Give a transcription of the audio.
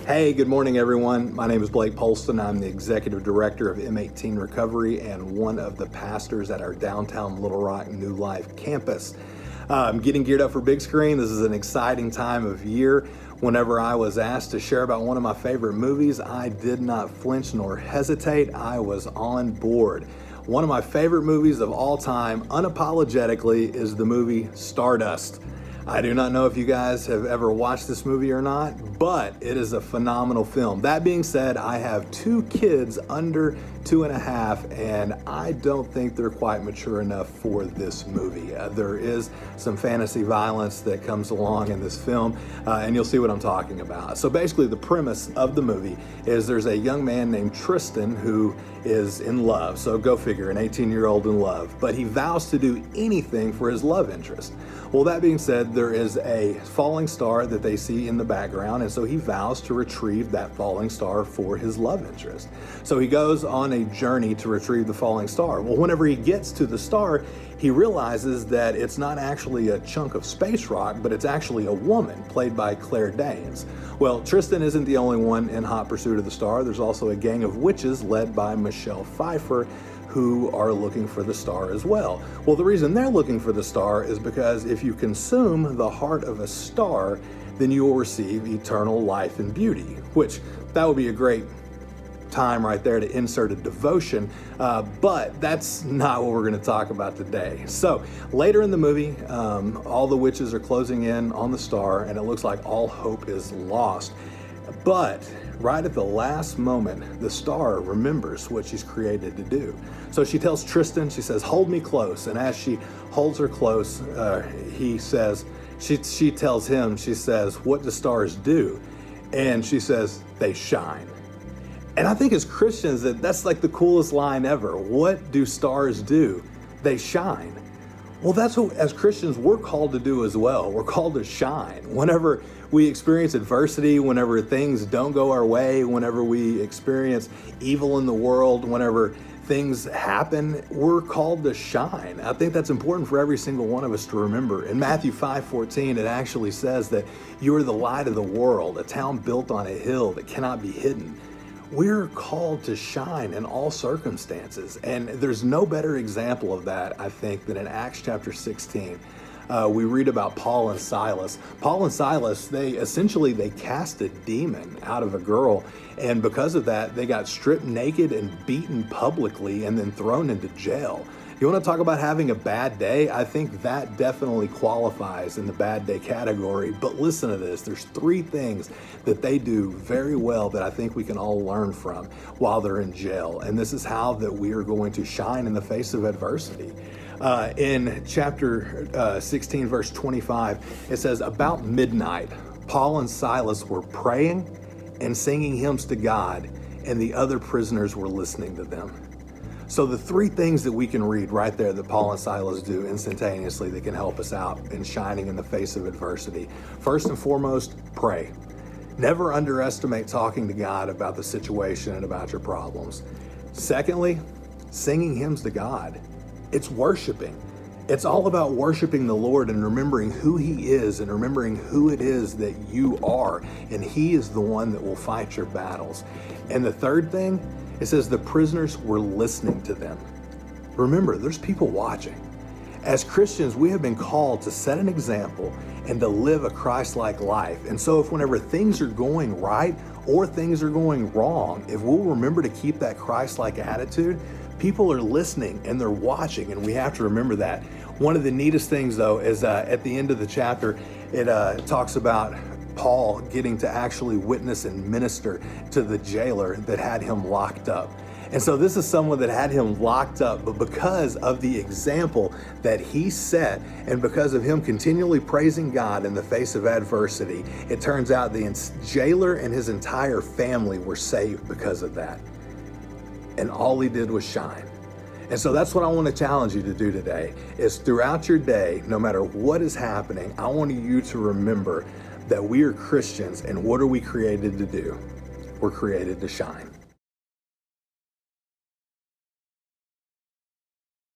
Hey, good morning, everyone. My name is Blake Polston. I'm the Executive Director of M18 Recovery and one of the pastors at our downtown Little Rock New Life campus. I'm getting geared up for big screen. This is an exciting time of year. Whenever I was asked to share about one of my favorite movies, I did not flinch nor hesitate. I was on board. One of my favorite movies of all time, unapologetically, is the movie Stardust. I do not know if you guys have ever watched this movie or not, but it is a phenomenal film. That being said, I have two kids under 2.5, and I don't think they're quite mature enough for this movie. There is some fantasy violence that comes along in this film, and you'll see what I'm talking about. So basically, the premise of the movie is there's a young man named Tristan who is in love. So go figure, an 18-year-old in love. But he vows to do anything for his love interest. Well, that being said, there is a falling star that they see in the background, and so he vows to retrieve that falling star for his love interest. So he goes on a journey to retrieve the falling star. Well, whenever he gets to the star, he realizes that it's not actually a chunk of space rock, but it's actually a woman, played by Claire Danes. Well, Tristan isn't the only one in hot pursuit of the star. There's also a gang of witches led by Michelle Pfeiffer, who are looking for the star as well. Well, the reason they're looking for the star is because if you consume the heart of a star, then you will receive eternal life and beauty, which that would be a great time right there to insert a devotion, but that's not what we're going to talk about today. So later in the movie, all the witches are closing in on the star, and it looks like all hope is lost. But right at the last moment, the star remembers what she's created to do. So she tells Tristan, she says, "Hold me close." And as she holds her close, he says, she tells him, she says, "What do stars do?" And she says, "They shine." And I think as Christians, that's like the coolest line ever. What do stars do? They shine. Well, that's what, as Christians, we're called to do as well. We're called to shine. Whenever we experience adversity, whenever things don't go our way, whenever we experience evil in the world, whenever things happen, we're called to shine. I think that's important for every single one of us to remember. In Matthew 5:14, it actually says that you are the light of the world, a town built on a hill that cannot be hidden. We're called to shine in all circumstances. And there's no better example of that, I think, than in Acts chapter 16. We read about Paul and Silas. Paul and Silas, they cast a demon out of a girl. And because of that, they got stripped naked and beaten publicly and then thrown into jail. You want to talk about having a bad day? I think that definitely qualifies in the bad day category. But listen to this. There's 3 things that they do very well that I think we can all learn from while they're in jail. And this is how that we are going to shine in the face of adversity. In chapter 16, verse 25, it says, "About midnight, Paul and Silas were praying and singing hymns to God, and the other prisoners were listening to them." So the 3 things that we can read right there that Paul and Silas do instantaneously that can help us out in shining in the face of adversity. First and foremost, pray. Never underestimate talking to God about the situation and about your problems. Secondly, singing hymns to God. It's worshiping. It's all about worshiping the Lord and remembering who He is and remembering who it is that you are. And He is the one that will fight your battles. And the third thing, it says the prisoners were listening to them. Remember, there's people watching. As Christians, we have been called to set an example and to live a Christ-like life. And so if whenever things are going right or things are going wrong, if we'll remember to keep that Christ-like attitude, people are listening and they're watching, and we have to remember that. One of the neatest things, though, is at the end of the chapter, it talks about Paul getting to actually witness and minister to the jailer that had him locked up. And so this is someone that had him locked up, but because of the example that he set and because of him continually praising God in the face of adversity, it turns out the jailer and his entire family were saved because of that. And all he did was shine. And so that's what I want to challenge you to do today, is throughout your day, no matter what is happening, I want you to remember that we are Christians, and what are we created to do? We're created to shine.